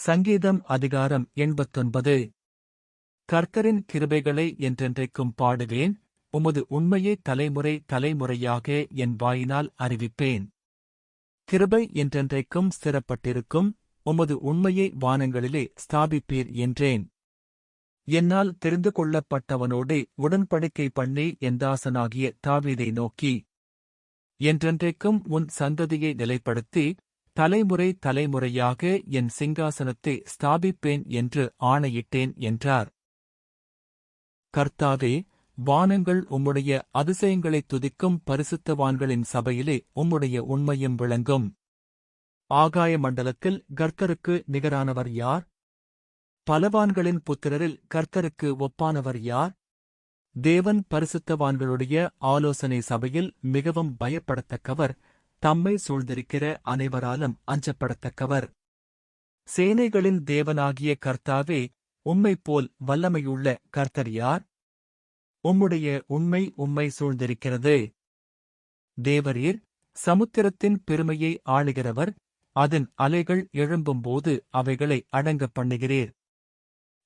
சங்கீதம் அதிகாரம் 89. கர்த்தரின் கிருபைகளை என்றென்றைக்கும் பாடுவேன், உமது உண்மையை தலைமுறை தலைமுறையாக என் வாயினால் அறிவிப்பேன். கிருபை என்றென்றைக்கும் ஸ்திரப்பட்டிருக்கும், உமது உண்மையை வானங்களிலே ஸ்தாபிப்பீர் என்றேன். என்னால் தெரிந்து கொள்ளப்பட்டவனோடே உடன்படிக்கை பண்ணி என் தாசனாகிய தாவீதை நோக்கி, என்றென்றைக்கும் உன் சந்ததியை நிலைப்படுத்தி, தலைமுறை தலைமுறையாக என் சிங்காசனத்தை ஸ்தாபிப்பேன் என்று ஆணையிட்டேன் என்றார். கர்த்தாவே, வானங்கள் உம்முடைய அதிசயங்களைத் துதிக்கும், பரிசுத்தவான்களின் சபையிலே உம்முடைய உண்மையும் விளங்கும். ஆகாய மண்டலத்தில் கர்த்தருக்கு நிகரானவர் யார்? பலவான்களின் புத்திரரில் கர்த்தருக்கு ஒப்பானவர் யார்? தேவன் பரிசுத்தவான்களுடைய ஆலோசனை சபையில் மிகவும் பயப்படத்தக்கவர், தம்மை சூழ்ந்திருக்கிற அனைவராலும் அஞ்சப்படத்தக்கவர். சேனைகளின் தேவனாகிய கர்த்தாவே, உம்மைப்போல் வல்லமையுள்ள கர்த்தர் யார்? உம்முடைய உண்மை உம்மை சூழ்ந்திருக்கிறது. தேவரீர் சமுத்திரத்தின் பெருமையை ஆளுகிறவர், அதன் அலைகள் எழும்பும்போது அவைகளை அடங்கப் பண்ணுகிறீர்.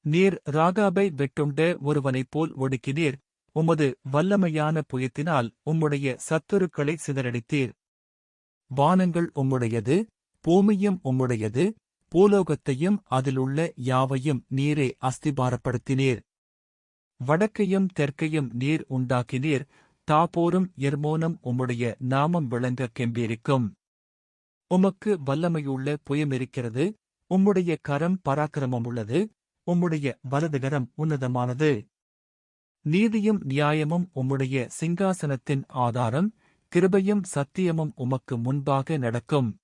நீர் ராகாபை வெட்டுண்ட ஒருவனைப் போல் ஒடுக்கினீர், உமது வல்லமையான புயத்தினால் உம்முடைய சத்துருக்களை சிதறடித்தீர். வானங்கள் உம்முடையது, பூமியும் உம்முடையது, பூலோகத்தையும் அதிலுள்ள யாவையும் நீரே அஸ்திபாரப்படுத்தினீர். வடக்கையும் தெற்கையும் நீர் உண்டாக்கினீர், தாபோரும் எர்மோனும் உம்முடைய நாமம் விளங்க கெம்பீரிக்கும். உமக்கு வல்லமையுள்ள புயமிருக்கிறது, உம்முடைய கரம் பராக்கிரமமுள்ளது, உம்முடைய வலதுகரம் உன்னதமானது. நீதியும் நியாயமும் உம்முடைய சிங்காசனத்தின் ஆதாரம், கிருபையும் சத்தியமும் உமக்கு முன்பாக நடக்கும்.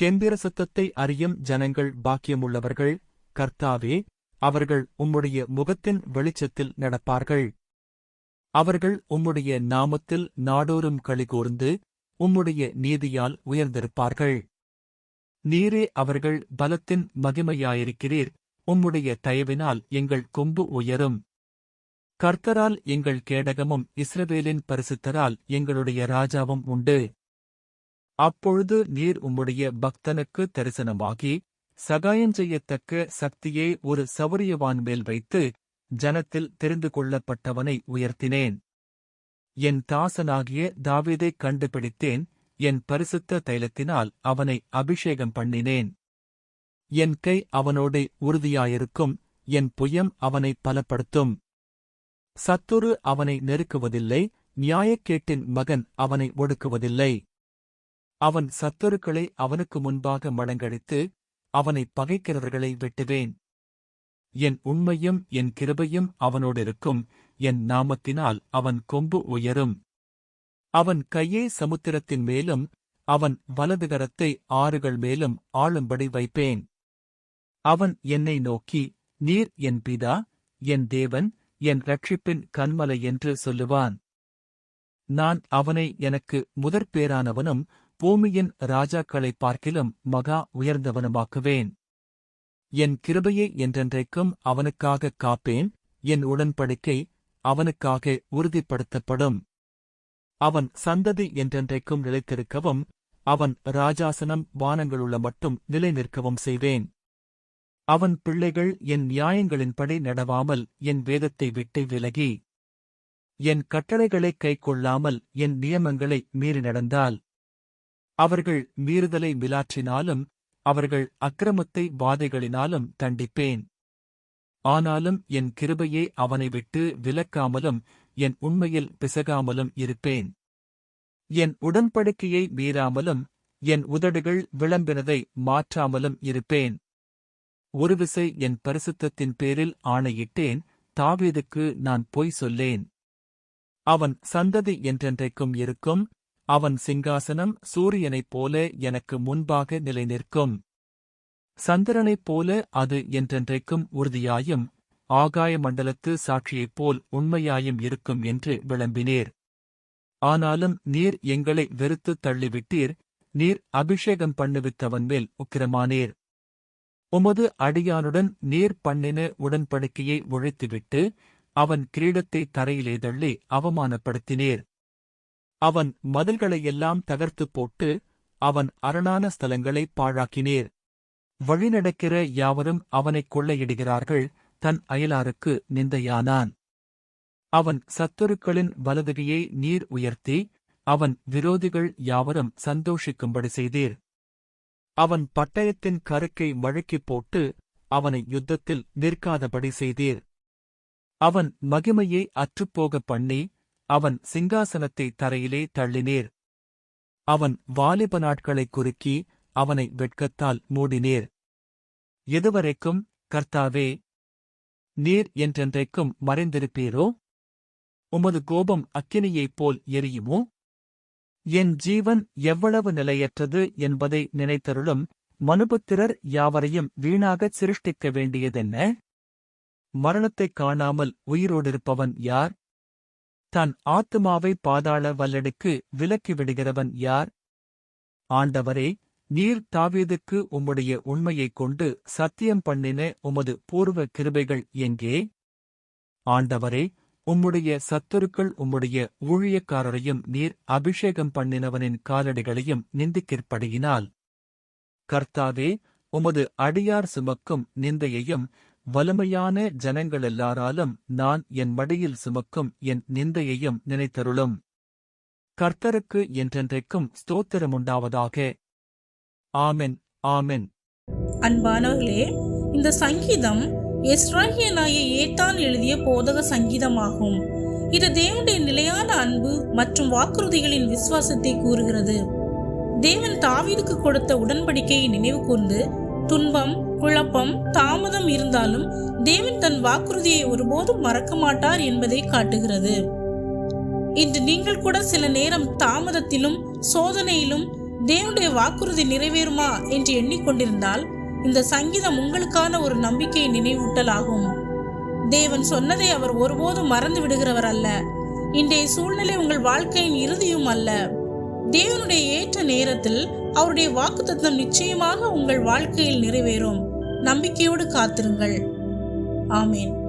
கெம்பீர சத்தத்தை அறியும் ஜனங்கள் பாக்கியமுள்ளவர்கள், கர்த்தாவே, அவர்கள் உம்முடைய முகத்தின் வெளிச்சத்தில் நடப்பார்கள். அவர்கள் உம்முடைய நாமத்தில் நாடோறும் களிகூர்ந்து, உம்முடைய நீதியால் உயர்ந்திருப்பார்கள். நீரே அவர்கள் பலத்தின் மகிமையாயிருக்கிறீர், உம்முடைய தயவினால் எங்கள் கொம்பு உயரும். கர்த்தரால் எங்கள் கேடகமும் இஸ்ரவேலின் பரிசுத்தரால் எங்களுடைய ராஜாவும் உண்டு. அப்பொழுது நீர் உம்முடைய பக்தனுக்கு தரிசனமாகி, சகாயஞ்செய்யத்தக்க சக்தியை ஒரு சவுரியவான் மேல் வைத்து, ஜனத்தில் தெரிந்து கொள்ளப்பட்டவனை உயர்த்தினேன். என் தாசனாகிய தாவீதைக் கண்டுபிடித்தேன், என் பரிசுத்த தைலத்தினால் அவனை அபிஷேகம் பண்ணினேன். என் கை அவனோடே உறுதியாயிருக்கும், என் புயம் அவனை பலப்படுத்தும். சத்துரு அவனை நெருக்குவதில்லை, நியாயக்கேட்டின் மகன் அவனை ஒடுக்குவதில்லை. அவன் சத்துருக்களை அவனுக்கு முன்பாக மடங்கடித்து, அவனை பகைக்கிறவர்களை வெட்டுவேன். என் உண்மையும் என் கிருபையும் அவனோடிருக்கும், என் நாமத்தினால் அவன் கொம்பு உயரும். அவன் கையை சமுத்திரத்தின் மேலும், அவன் வலதுகரத்தை ஆறுகள் மேலும் ஆளும்படி வைப்பேன். அவன் என்னை நோக்கி, நீர் என் பிதா, என் தேவன், என் இரட்சிப்பின் கன்மலை என்று சொல்லுவான். நான் அவனை எனக்கு முதற்பேரானவனும், பூமியின் ராஜாக்களைப் பார்க்கிலும் மகா உயர்ந்தவனுமாக்குவேன். என் கிருபையை என்றென்றைக்கும் அவனுக்காகக் காப்பேன், என் உடன்படிக்கை அவனுக்காக உறுதிப்படுத்தப்படும். அவன் சந்ததி என்றென்றைக்கும் நிலைத்திருக்கவும், அவன் ராஜாசனம் வானங்களுள்ள மட்டும் நிலை நிற்கவும் செய்வேன். அவன் பிள்ளைகள் என் நியாயங்களின்படி நடவாமல் என் வேதத்தை விட்டு விலகி, என் கட்டளைகளைக் கைக்கொள்ளாமல் என் நியமங்களை மீறி நடந்தால், அவர்கள் மீறுதலை மிலாற்றினாலும் அவர்கள் அக்கிரமத்தை வாதைகளினாலும் தண்டிப்பேன். ஆனாலும் என் கிருபையை அவனை விட்டு விலக்காமலும் என் உண்மையில் பிசகாமலும் இருப்பேன். என் உடன்படிக்கையை மீறாமலும் என் உதடுகள் விளம்பினதை மாற்றாமலும் இருப்பேன். ஒருவிசை என் பரிசுத்தத்தின் பேரில் ஆணையிட்டேன், தாவீதுக்கு நான் பொய் சொல்லேன். அவன் சந்ததி என்றென்றைக்கும் இருக்கும், அவன் சிங்காசனம் சூரியனைப் போல எனக்கு முன்பாக நிலை நிற்கும். சந்திரனைப் போல அது என்றென்றைக்கும் உறுதியாயும், ஆகாய மண்டலத்து சாட்சியைப் போல் உண்மையாயும் இருக்கும் என்று விளம்பினீர். ஆனாலும் நீர் எங்களை வெறுத்துத் தள்ளிவிட்டீர், நீர் அபிஷேகம் பண்ணுவித்தவன் மேல் உக்கிரமானீர். உமது அடியானுடன் நீர் பண்ணின உடன்படிக்கையை ஒழித்துவிட்டு, அவன் கிரீடத்தை தரையிலே தள்ளி அவமானப்படுத்தினீர். அவன் மதில்களையெல்லாம் தகர்த்துப் போட்டு, அவன் அரணான ஸ்தலங்களைப் பாழாக்கினீர். வழிநடக்கிற யாவரும் அவனைக் கொள்ளையிடுகிறார்கள், தன் அயலாருக்கு நிந்தையானான். அவன் சத்துருக்களின் வலதுகையை நீர் உயர்த்தி, அவன் விரோதிகள் யாவரும் சந்தோஷிக்கும்படி செய்தீர். அவன் பட்டயத்தின் கருக்கை வழுக்கிப் போட்டு, அவனை யுத்தத்தில் நிற்காதபடி செய்தீர். அவன் மகிமையை அற்றுப்போகப் பண்ணி, அவன் சிங்காசனத்தை தரையிலே தள்ளினீர். அவன் வாலிப நாட்களைக் குறுக்கி, அவனை வெட்கத்தால் மூடினீர். எதுவரைக்கும், கர்த்தாவே? நீர் என்றென்றைக்கும் மறைந்திருப்பீரோ? உமது கோபம் அக்கினியைப் போல் எரியுமோ? என் ஜீவன் எவ்வளவு நிலையற்றது என்பதை நினைத்தருளும். மனுபுத்திரர் யாவரையும் வீணாகச் சிருஷ்டிக்க வேண்டியதென்ன? மரணத்தைக் காணாமல் உயிரோடிருப்பவன் யார்? தன் ஆத்துமாவை பாதாள வல்லடிக்கு விலக்கிவிடுகிறவன் யார்? ஆண்டவரே, நீர் தாவீதுக்கு உம்முடைய உண்மையைக் கொண்டு சத்தியம் பண்ணின உமது பூர்வ கிருபைகள் எங்கே? ஆண்டவரே, உம்முடைய சத்துருக்கள் உம்முடைய ஊழியக்காரரையும் நீர் அபிஷேகம் பண்ணினவனின் காலடிகளையும் நிந்திக்கிறபடியினால். கர்த்தாவே, உமது அடியார் சுமக்கும் நிந்தையையும் வலிமையான ஜனங்களெல்லாராலும் நான் என் மடியில் சுமக்கும் என் நிந்தையையும் நினைத்தருளும். கர்த்தருக்கு என்றென்றைக்கும் ஸ்தோத்திரமுண்டாவதாக. ஆமென், ஆமென். அன்பானவர்களே, இந்த சங்கீதம் எஸ்ராகியனாகிய ஏத்தான் எழுதிய போதக சங்கீதமாகும். இது தேவனுடைய நிலையான அன்பு மற்றும் வாக்குறுதிகளின் விசுவாசத்தை கூறுகிறது. தேவன் தாவீதுக்கு கொடுத்த உடன்படிக்கையை நினைவு கூர்ந்து, துன்பம், குழப்பம், தாமதம் இருந்தாலும் தேவன் தன் வாக்குறுதியை ஒருபோதும் மறக்க மாட்டார் என்பதை காட்டுகிறது. இன்று நீங்கள் கூட சில நேரம் தாமதத்திலும் சோதனையிலும் தேவனுடைய வாக்குறுதி நிறைவேறுமா என்று எண்ணிக்கொண்டிருந்தால், இந்த சங்கீதம் உங்களுக்கான ஒரு நம்பிக்கையை நினைவூட்டலாகும். தேவன் சொன்னதை அவர் ஒருபோதும் மறந்து விடுகிறவர் அல்ல. இன்றைய சூழ்நிலை உங்கள் வாழ்க்கையின் இறுதியும் அல்ல. தேவனுடைய ஏற்ற நேரத்தில் அவருடைய வாக்குத்தத்தம் நிச்சயமாக உங்கள் வாழ்க்கையில் நிறைவேறும். நம்பிக்கையோடு காத்திருங்கள். ஆமேன்.